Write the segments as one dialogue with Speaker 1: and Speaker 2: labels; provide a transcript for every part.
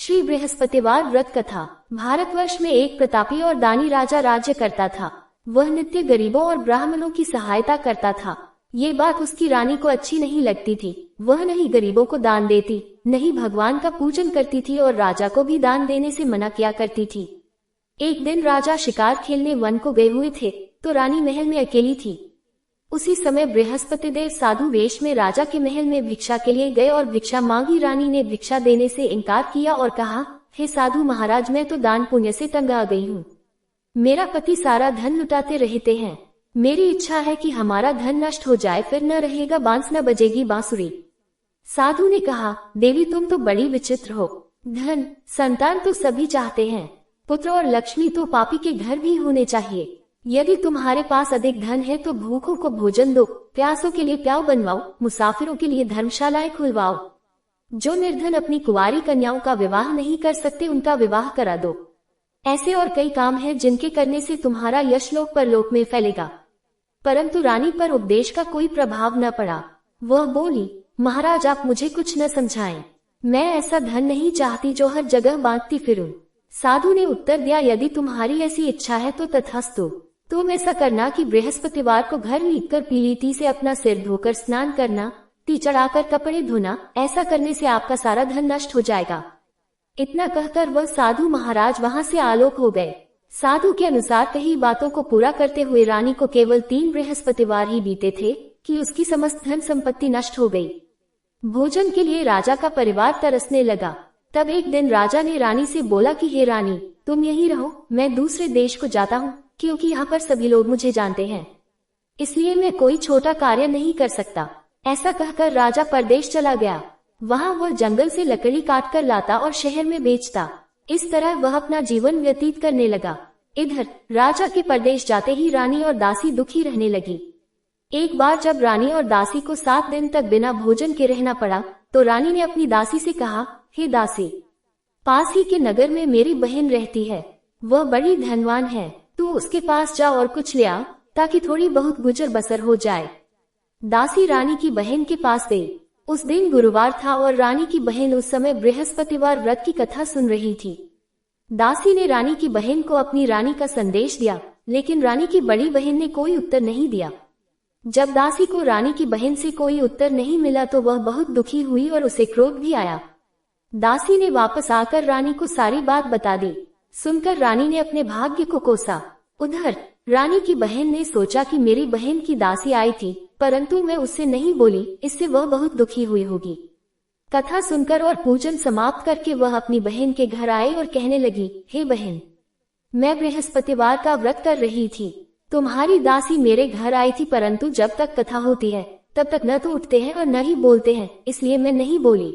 Speaker 1: श्री बृहस्पतिवार व्रत कथा। भारतवर्ष में एक प्रतापी और दानी राजा राज्य करता था। वह नित्य गरीबों और ब्राह्मणों की सहायता करता था। ये बात उसकी रानी को अच्छी नहीं लगती थी। वह नहीं गरीबों को दान देती, नहीं भगवान का पूजन करती थी और राजा को भी दान देने से मना किया करती थी। एक दिन राजा शिकार खेलने वन को गए हुए थे, तो रानी महल में अकेली थी। उसी समय बृहस्पति देव साधु वेश में राजा के महल में भिक्षा के लिए गए और भिक्षा मांगी। रानी ने भिक्षा देने से इनकार किया और कहा, हे साधु महाराज, मैं तो दान पुण्य से तंग आ गई हूँ। मेरा पति सारा धन लुटाते रहते हैं। मेरी इच्छा है कि हमारा धन नष्ट हो जाए, फिर न रहेगा बांस न बजेगी बांसुरी। साधु ने कहा, देवी तुम तो बड़ी विचित्र हो। धन संतान तो सभी चाहते हैं, पुत्र और लक्ष्मी तो पापी के घर भी होने चाहिए। यदि तुम्हारे पास अधिक धन है तो भूखों को भोजन दो, प्यासों के लिए प्याऊ बनवाओ, मुसाफिरों के लिए धर्मशालाएं खुलवाओ। जो निर्धन अपनी कुंवारी कन्याओं का विवाह नहीं कर सकते उनका विवाह करा दो। ऐसे और कई काम हैं जिनके करने से तुम्हारा यश लोक परलोक में फैलेगा। परंतु रानी पर उपदेश का कोई प्रभाव न पड़ा। वह बोली, महाराज आप मुझे कुछ न समझाएं। मैं ऐसा धन नहीं चाहती जो हर जगह बांटती फिरूं। साधु ने उत्तर दिया, यदि तुम्हारी ऐसी इच्छा है तो तथास्तु। तुम ऐसा करना कि बृहस्पतिवार को घर लीपकर पीली ती से अपना सिर धोकर स्नान करना, ती चढ़ाकर कपड़े धोना। ऐसा करने से आपका सारा धन नष्ट हो जाएगा। इतना कहकर वह साधु महाराज वहां से आलोक हो गए। साधु के अनुसार कही बातों को पूरा करते हुए रानी को केवल 3 बृहस्पतिवार ही बीते थे कि उसकी समस्त धन संपत्ति नष्ट हो गई। भोजन के लिए राजा का परिवार तरसने लगा। तब एक दिन राजा ने रानी से बोला कि हे रानी, तुम यहीं रहो, मैं दूसरे देश को जाता हूँ, क्योंकि यहाँ पर सभी लोग मुझे जानते हैं, इसलिए मैं कोई छोटा कार्य नहीं कर सकता। ऐसा कहकर राजा परदेश चला गया। वहाँ वह जंगल से लकड़ी काट कर लाता और शहर में बेचता। इस तरह वह अपना जीवन व्यतीत करने लगा। इधर राजा के परदेश जाते ही रानी और दासी दुखी रहने लगी। एक बार जब रानी और दासी को 7 दिन तक बिना भोजन के रहना पड़ा, तो रानी ने अपनी दासी से कहा, हे दासी, पास ही के नगर में मेरी बहन रहती है, वह बड़ी धनवान है, तू उसके पास जा और कुछ ले आ, ताकि थोड़ी बहुत गुजर बसर हो जाए। दासी रानी की बहन के पास गई। उस दिन गुरुवार था और रानी की बहन उस समय बृहस्पतिवार व्रत की कथा सुन रही थी। दासी ने रानी की बहन को अपनी रानी का संदेश दिया, लेकिन रानी की बड़ी बहन ने कोई उत्तर नहीं दिया। जब दासी को रानी की बहन से कोई उत्तर नहीं मिला तो वह बहुत दुखी हुई और उसे क्रोध भी आया। दासी ने वापस आकर रानी को सारी बात बता दी। सुनकर रानी ने अपने भाग्य को कोसा। उधर रानी की बहन ने सोचा कि मेरी बहन की दासी आई थी, परंतु मैं उससे नहीं बोली, इससे वह बहुत दुखी हुई होगी। कथा सुनकर और पूजन समाप्त करके वह अपनी बहन के घर आई और कहने लगी, हे बहन, मैं बृहस्पतिवार का व्रत कर रही थी। तुम्हारी दासी मेरे घर आई थी, परंतु जब तक कथा होती है तब तक न तो उठते हैं और न ही बोलते हैं, इसलिए मैं नहीं बोली।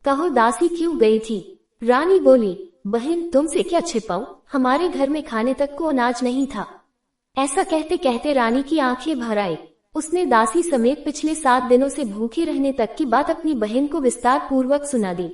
Speaker 1: कहो दासी क्यों गई थी? रानी बोली, बहन तुमसे क्या छिपाऊं, हमारे घर में खाने तक को अनाज नहीं था। ऐसा कहते कहते रानी की आंखें भर आई। उसने दासी समेत पिछले 7 दिनों से भूखे रहने तक की बात अपनी बहन को विस्तार पूर्वक सुना दी।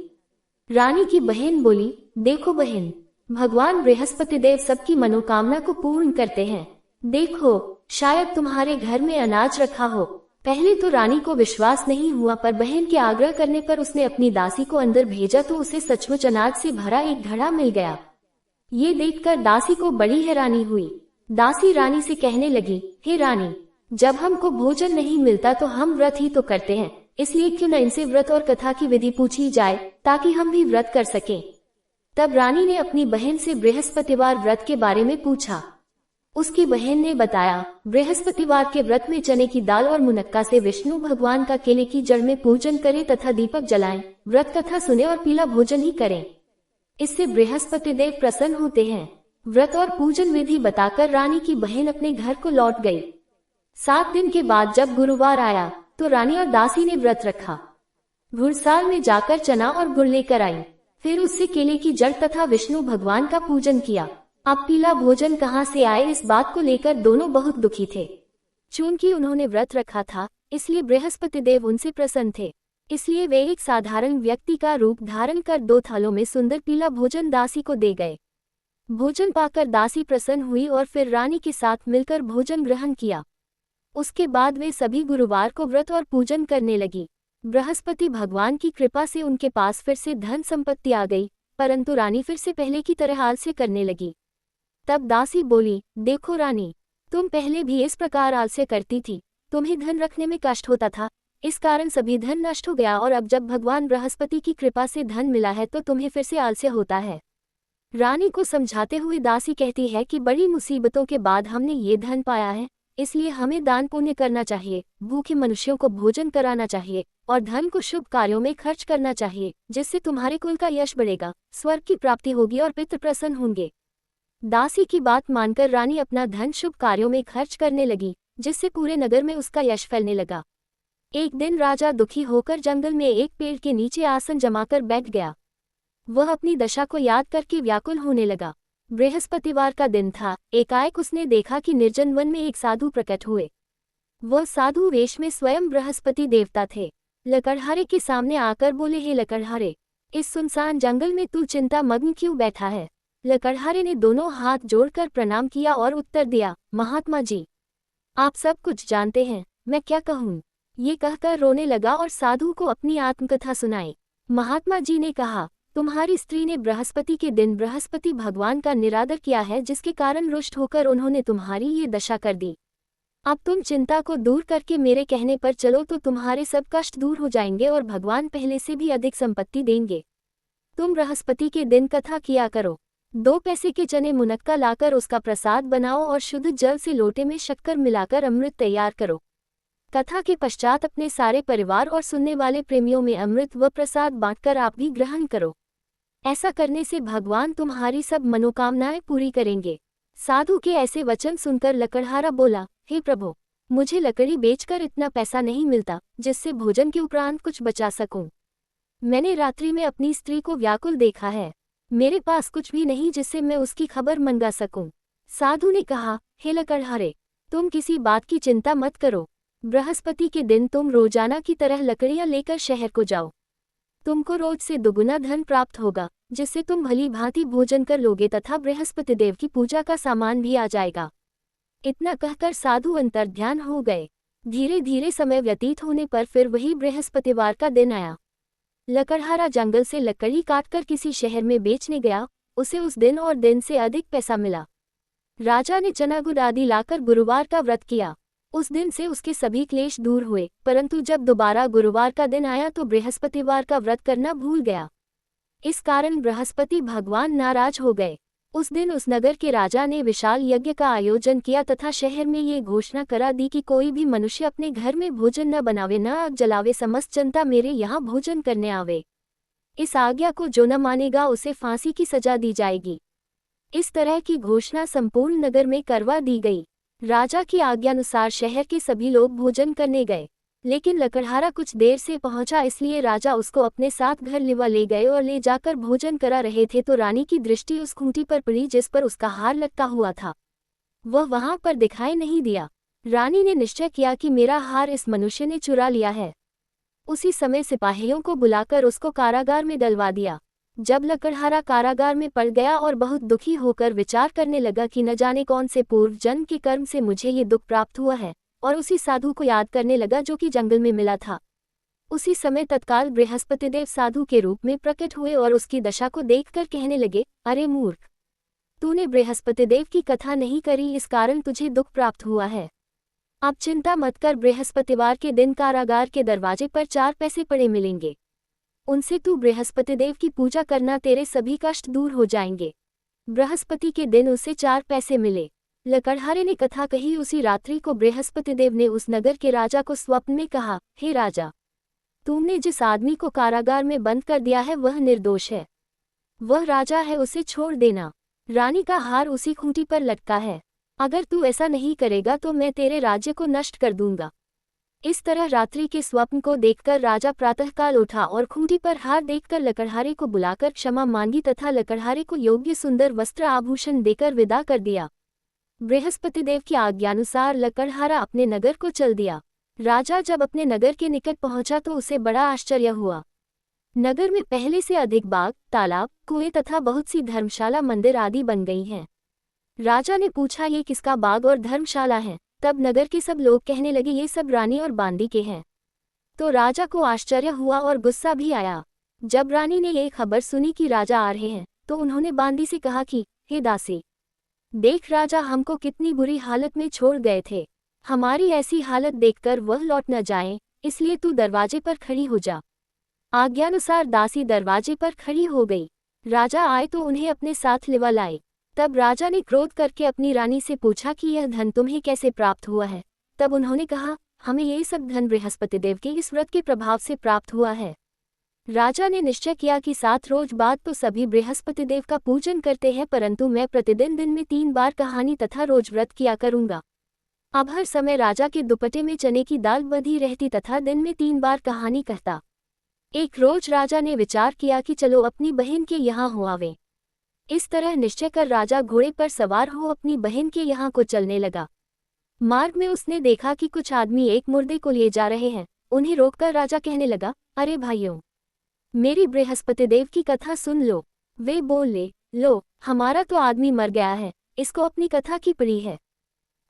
Speaker 1: रानी की बहन बोली, देखो बहन, भगवान बृहस्पति देव सबकी मनोकामना को पूर्ण करते हैं। देखो, शायद तुम्हारे घर में अनाज रखा हो। पहले तो रानी को विश्वास नहीं हुआ, पर बहन के आग्रह करने पर उसने अपनी दासी को अंदर भेजा तो उसे सचमुच अनाज से भरा एक घड़ा मिल गया। ये देखकर दासी को बड़ी हैरानी हुई। दासी रानी से कहने लगी, हे रानी, जब हमको भोजन नहीं मिलता तो हम व्रत ही तो करते हैं, इसलिए क्यों न इनसे व्रत और कथा की विधि पूछी जाए, ताकि हम भी व्रत कर सकें। तब रानी ने अपनी बहन से बृहस्पतिवार व्रत के बारे में पूछा। उसकी बहन ने बताया, बृहस्पतिवार के व्रत में चने की दाल और मुनक्का से विष्णु भगवान का केले की जड़ में पूजन करें तथा दीपक जलाएं, व्रत कथा सुने और पीला भोजन ही करें। इससे बृहस्पति देव प्रसन्न होते हैं। व्रत और पूजन विधि बताकर रानी की बहन अपने घर को लौट गई। 7 दिन के बाद जब गुरुवार आया तो रानी और दासी ने व्रत रखा। घुड़साल में जाकर चना और गुड़ लेकर आई, फिर उससे केले की जड़ तथा विष्णु भगवान का पूजन किया। अब पीला भोजन कहाँ से आए, इस बात को लेकर दोनों बहुत दुखी थे। चूंकि उन्होंने व्रत रखा था, इसलिए बृहस्पति देव उनसे प्रसन्न थे। इसलिए वे एक साधारण व्यक्ति का रूप धारण कर 2 थालों में सुंदर पीला भोजन दासी को दे गए। भोजन पाकर दासी प्रसन्न हुई और फिर रानी के साथ मिलकर भोजन ग्रहण किया। उसके बाद वे सभी गुरुवार को व्रत और पूजन करने लगी। बृहस्पति भगवान की कृपा से उनके पास फिर से धन संपत्ति आ गई। परंतु रानी फिर से पहले की तरह आलस्य करने लगी। तब दासी बोली, देखो रानी, तुम पहले भी इस प्रकार आलस्य करती थी, तुम्हें धन रखने में कष्ट होता था, इस कारण सभी धन नष्ट हो गया, और अब जब भगवान बृहस्पति की कृपा से धन मिला है तो तुम्हें फिर से आलस्य होता है। रानी को समझाते हुए दासी कहती है कि बड़ी मुसीबतों के बाद हमने ये धन पाया है, इसलिए हमें दान पुण्य करना चाहिए, भूखे मनुष्यों को भोजन कराना चाहिए और धन को शुभ कार्यों में खर्च करना चाहिए, जिससे तुम्हारे कुल का यश बढ़ेगा, स्वर्ग की प्राप्ति होगी और पितृ प्रसन्न होंगे। दासी की बात मानकर रानी अपना धन शुभ कार्यों में खर्च करने लगी, जिससे पूरे नगर में उसका यश फैलने लगा। एक दिन राजा दुखी होकर जंगल में एक पेड़ के नीचे आसन जमाकर बैठ गया। वह अपनी दशा को याद करके व्याकुल होने लगा। बृहस्पतिवार का दिन था। एकाएक उसने देखा कि निर्जन वन में एक साधु प्रकट हुए। वह साधु वेश में स्वयं बृहस्पति देवता थे। लकड़हारे के सामने आकर बोले, हे लकड़हारे, इस सुनसान जंगल में तू चिंता मग्न क्यों बैठा है? लकड़हारे ने दोनों हाथ जोड़कर प्रणाम किया और उत्तर दिया, महात्मा जी, आप सब कुछ जानते हैं, मैं क्या कहूँ? ये कहकर रोने लगा और साधु को अपनी आत्मकथा सुनाई। महात्मा जी ने कहा, तुम्हारी स्त्री ने बृहस्पति के दिन बृहस्पति भगवान का निरादर किया है, जिसके कारण रुष्ट होकर उन्होंने तुम्हारी ये दशा कर दी। अब तुम चिंता को दूर करके मेरे कहने पर चलो तो तुम्हारे सब कष्ट दूर हो जाएंगे और भगवान पहले से भी अधिक संपत्ति देंगे। तुम बृहस्पति के दिन कथा किया करो। 2 पैसे के चने मुनक्का लाकर उसका प्रसाद बनाओ और शुद्ध जल से लोटे में शक्कर मिलाकर अमृत तैयार करो। कथा के पश्चात अपने सारे परिवार और सुनने वाले प्रेमियों में अमृत व प्रसाद बांटकर आप भी ग्रहण करो। ऐसा करने से भगवान तुम्हारी सब मनोकामनाएं पूरी करेंगे। साधु के ऐसे वचन सुनकर लकड़हारा बोला, हे प्रभु, मुझे लकड़ी बेचकर इतना पैसा नहीं मिलता जिससे भोजन के उपरांत कुछ बचा सकूं। मैंने रात्रि में अपनी स्त्री को व्याकुल देखा है, मेरे पास कुछ भी नहीं जिससे मैं उसकी खबर मंगा सकूं। साधु ने कहा, हे लकड़हारे, तुम किसी बात की चिंता मत करो। बृहस्पति के दिन तुम रोजाना की तरह लकड़ियां लेकर शहर को जाओ। तुमको रोज से दुगुना धन प्राप्त होगा, जिससे तुम भली भांति भोजन कर लोगे तथा बृहस्पति देव की पूजा का सामान भी आ जाएगा। इतना कहकर साधु अंतर्ध्यान हो गए। धीरे धीरे समय व्यतीत होने पर फिर वही बृहस्पतिवार का दिन आया। लकड़हारा जंगल से लकड़ी काटकर किसी शहर में बेचने गया। उसे उस दिन और दिन से अधिक पैसा मिला। राजा ने चना गुड़ आदि लाकर गुरुवार का व्रत किया। उस दिन से उसके सभी क्लेश दूर हुए, परंतु जब दोबारा गुरुवार का दिन आया तो बृहस्पतिवार का व्रत करना भूल गया। इस कारण बृहस्पति भगवान नाराज हो गए। उस दिन उस नगर के राजा ने विशाल यज्ञ का आयोजन किया तथा शहर में ये घोषणा करा दी कि कोई भी मनुष्य अपने घर में भोजन न बनावे, न आग जलावे, समस्त जनता मेरे यहाँ भोजन करने आवे। इस आज्ञा को जो न मानेगा उसे फांसी की सजा दी जाएगी। इस तरह की घोषणा संपूर्ण नगर में करवा दी गई। राजा की आज्ञानुसार शहर के सभी लोग भोजन करने गए, लेकिन लकड़हारा कुछ देर से पहुंचा, इसलिए राजा उसको अपने साथ घर लिवा ले गए और ले जाकर भोजन करा रहे थे तो रानी की दृष्टि उस खूंटी पर पड़ी जिस पर उसका हार लटका हुआ था। वह वहां पर दिखाई नहीं दिया। रानी ने निश्चय किया कि मेरा हार इस मनुष्य ने चुरा लिया है। उसी समय सिपाहियों को बुलाकर उसको कारागार में डलवा दिया। जब लकड़हारा कारागार में पड़ गया और बहुत दुखी होकर विचार करने लगा कि न जाने कौन से पूर्व जन्म के कर्म से मुझे ये दुख प्राप्त हुआ है, और उसी साधु को याद करने लगा जो कि जंगल में मिला था। उसी समय तत्काल बृहस्पतिदेव साधु के रूप में प्रकट हुए और उसकी दशा को देखकर कहने लगे, अरे मूर्ख, तूने बृहस्पतिदेव की कथा नहीं करी, इस कारण तुझे दुख प्राप्त हुआ है। अब चिंता मत कर, बृहस्पतिवार के दिन कारागार के दरवाजे पर 4 पैसे पड़े मिलेंगे। उनसे तू बृहस्पतिदेव की पूजा करना, तेरे सभी कष्ट दूर हो जाएंगे। बृहस्पति के दिन उसे 4 पैसे मिले। लकड़हारे ने कथा कही। उसी रात्रि को बृहस्पतिदेव ने उस नगर के राजा को स्वप्न में कहा, हे राजा, तुमने जिस आदमी को कारागार में बंद कर दिया है वह निर्दोष है। वह राजा है, उसे छोड़ देना। रानी का हार उसी खूंटी पर लटका है। अगर तू ऐसा नहीं करेगा तो मैं तेरे राज्य को नष्ट कर दूंगा। इस तरह रात्रि के स्वप्न को देखकर राजा प्रातःकाल उठा और खूंटी पर हार देखकर लकड़हारे को बुलाकर क्षमा मांगी तथा लकड़हारे को योग्य सुंदर वस्त्र आभूषण देकर विदा कर दिया। बृहस्पतिदेव की आज्ञानुसार लकड़हारा अपने नगर को चल दिया। राजा जब अपने नगर के निकट पहुंचा तो उसे बड़ा आश्चर्य हुआ। नगर में पहले से अधिक बाग, तालाब, कुएं तथा बहुत सी धर्मशाला, मंदिर आदि बन गई हैं। राजा ने पूछा, ये किसका बाग और धर्मशाला है? तब नगर के सब लोग कहने लगे, ये सब रानी और बांदी के हैं। तो राजा को आश्चर्य हुआ और गुस्सा भी आया। जब रानी ने ये खबर सुनी कि राजा आ रहे हैं तो उन्होंने बांदी से कहा कि हे दासी, देख राजा हमको कितनी बुरी हालत में छोड़ गए थे, हमारी ऐसी हालत देखकर वह लौट न जाएं, इसलिए तू दरवाजे पर खड़ी हो जा। आज्ञानुसार दासी दरवाजे पर खड़ी हो गई। राजा आए तो उन्हें अपने साथ लिवा लाए। तब राजा ने क्रोध करके अपनी रानी से पूछा कि यह धन तुम्हें कैसे प्राप्त हुआ है। तब उन्होंने कहा, हमें ये सब धन बृहस्पति देव के इस व्रत के प्रभाव से प्राप्त हुआ है। राजा ने निश्चय किया कि 7 रोज बाद तो सभी बृहस्पति देव का पूजन करते हैं, परंतु मैं प्रतिदिन दिन में 3 बार कहानी तथा रोज व्रत किया करूंगा। अब हर समय राजा के दुपट्टे में चने की दाल बंधी रहती तथा दिन में 3 बार कहानी कहता। एक रोज राजा ने विचार किया कि चलो अपनी बहन के यहाँ हो आवे। इस तरह निश्चय कर राजा घोड़े पर सवार हो अपनी बहन के यहाँ को चलने लगा। मार्ग में उसने देखा कि कुछ आदमी एक मुर्दे को लिए जा रहे हैं। उन्हें रोककर राजा कहने लगा, अरे भाइयों, मेरी बृहस्पति देव की कथा सुन लो। वे बोले, लो, हमारा तो आदमी मर गया है, इसको अपनी कथा की पड़ी है।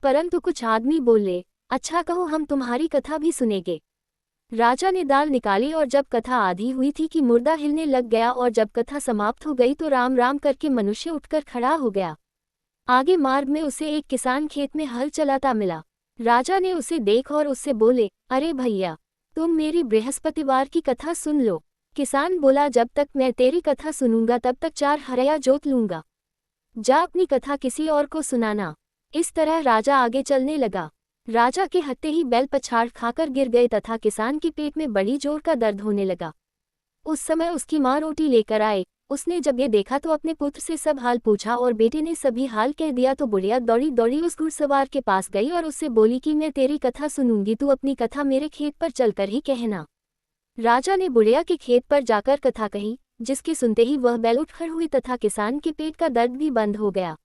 Speaker 1: परंतु कुछ आदमी बोले, अच्छा कहो, हम तुम्हारी कथा भी सुनेंगे। राजा ने दाल निकाली और जब कथा आधी हुई थी कि मुर्दा हिलने लग गया और जब कथा समाप्त हो गई तो राम राम करके मनुष्य उठकर खड़ा हो गया। आगे मार्ग में उसे एक किसान खेत में हल चलाता मिला। राजा ने उसे देख और उससे बोले, अरे भैया, तुम मेरी बृहस्पतिवार की कथा सुन लो। किसान बोला, जब तक मैं तेरी कथा सुनूंगा तब तक 4 हरया जोत लूंगा, जा अपनी कथा किसी और को सुनाना। इस तरह राजा आगे चलने लगा। राजा के हत्ते ही बैल पछाड़ खाकर गिर गए तथा किसान के पेट में बड़ी जोर का दर्द होने लगा। उस समय उसकी माँ रोटी लेकर आए। उसने जब ये देखा तो अपने पुत्र से सब हाल पूछा और बेटे ने सभी हाल कह दिया तो बुढ़िया दौड़ी दौड़ी उस घुड़सवार के पास गई और उससे बोली कि मैं तेरी कथा सुनूंगी, तू अपनी कथा मेरे खेत पर चलकर ही कहना। राजा ने बुढ़िया के खेत पर जाकर कथा कही, जिसके सुनते ही वह बैल उठ खड़ हुई तथा किसान के पेट का दर्द भी बंद हो गया।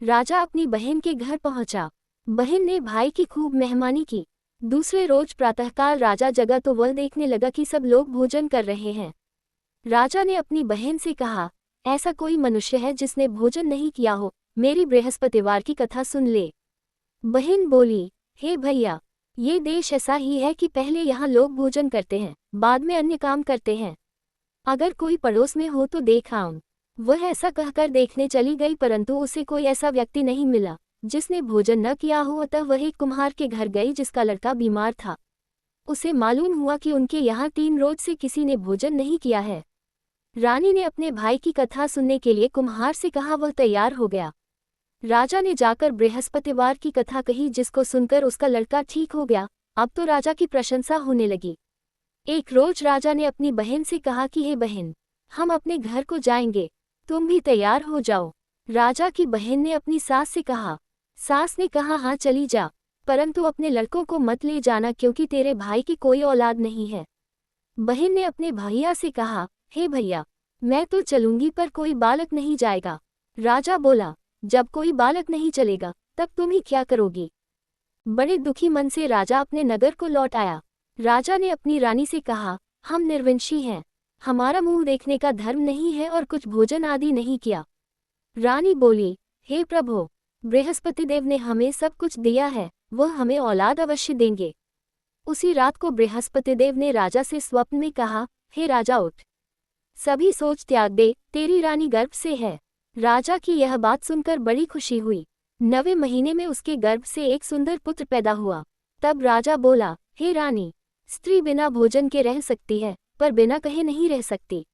Speaker 1: राजा अपनी बहन के घर पहुंचा। बहन ने भाई की खूब मेहमानी की। दूसरे रोज प्रातःकाल राजा जगा तो वह देखने लगा कि सब लोग भोजन कर रहे हैं। राजा ने अपनी बहन से कहा, ऐसा कोई मनुष्य है जिसने भोजन नहीं किया हो, मेरी बृहस्पतिवार की कथा सुन ले। बहन बोली, हे भैया, ये देश ऐसा ही है कि पहले यहाँ लोग भोजन करते हैं, बाद में अन्य काम करते हैं। अगर कोई पड़ोस में हो तो देख आऊं। वह ऐसा कहकर देखने चली गई, परंतु उसे कोई ऐसा व्यक्ति नहीं मिला जिसने भोजन न किया हो। अतः वह एक कुम्हार के घर गई जिसका लड़का बीमार था। उसे मालूम हुआ कि उनके यहाँ 3 रोज से किसी ने भोजन नहीं किया है। रानी ने अपने भाई की कथा सुनने के लिए कुम्हार से कहा, वह तैयार हो गया। राजा ने जाकर बृहस्पतिवार की कथा कही, जिसको सुनकर उसका लड़का ठीक हो गया। अब तो राजा की प्रशंसा होने लगी। एक रोज राजा ने अपनी बहन से कहा कि हे बहन, हम अपने घर को जाएंगे, तुम भी तैयार हो जाओ। राजा की बहन ने अपनी सास से कहा। सास ने कहा, हाँ चली जा, परंतु अपने लड़कों को मत ले जाना क्योंकि तेरे भाई की कोई औलाद नहीं है। बहन ने अपने भैया से कहा, हे भैया, मैं तो चलूंगी पर कोई बालक नहीं जाएगा। राजा बोला, जब कोई बालक नहीं चलेगा तब तुम ही क्या करोगी। बड़े दुखी मन से राजा अपने नगर को लौट आया। राजा ने अपनी रानी से कहा, हम निर्वंशी हैं, हमारा मुंह देखने का धर्म नहीं है और कुछ भोजन आदि नहीं किया। रानी बोली, हे प्रभु, बृहस्पति देव ने हमें सब कुछ दिया है, वह हमें औलाद अवश्य देंगे। उसी रात को बृहस्पति देव ने राजा से स्वप्न में कहा, हे राजा उठ, सभी सोच त्याग दे, तेरी रानी गर्भ से है। राजा की यह बात सुनकर बड़ी खुशी हुई। 9वें महीने में उसके गर्भ से एक सुंदर पुत्र पैदा हुआ। तब राजा बोला, हे रानी, स्त्री बिना भोजन के रह सकती है पर बिना कहे नहीं रह सकती।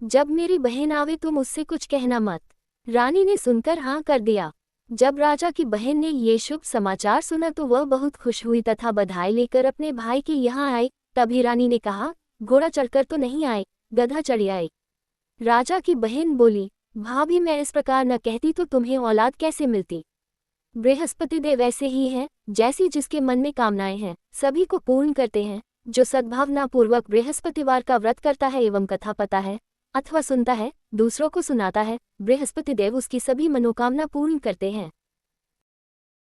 Speaker 1: जब मेरी बहन आवे तुम उससे कुछ कहना मत। रानी ने सुनकर हाँ कर दिया। जब राजा की बहन ने ये शुभ समाचार सुना तो वह बहुत खुश हुई तथा बधाई लेकर अपने भाई के यहाँ आई। तभी रानी ने कहा, घोड़ा चढ़कर तो नहीं आए, गधा चढ़ आए। राजा की बहन बोली, भाभी, मैं इस प्रकार न कहती तो तुम्हें औलाद कैसे मिलती। बृहस्पति देव ऐसे ही हैं, जैसी जिसके मन में कामनाएं हैं सभी को पूर्ण करते हैं। जो सद्भावनापूर्वक बृहस्पतिवार का व्रत करता है एवं कथा पता है अथवा सुनता है, दूसरों को सुनाता है, बृहस्पति देव उसकी सभी मनोकामना पूर्ण करते हैं।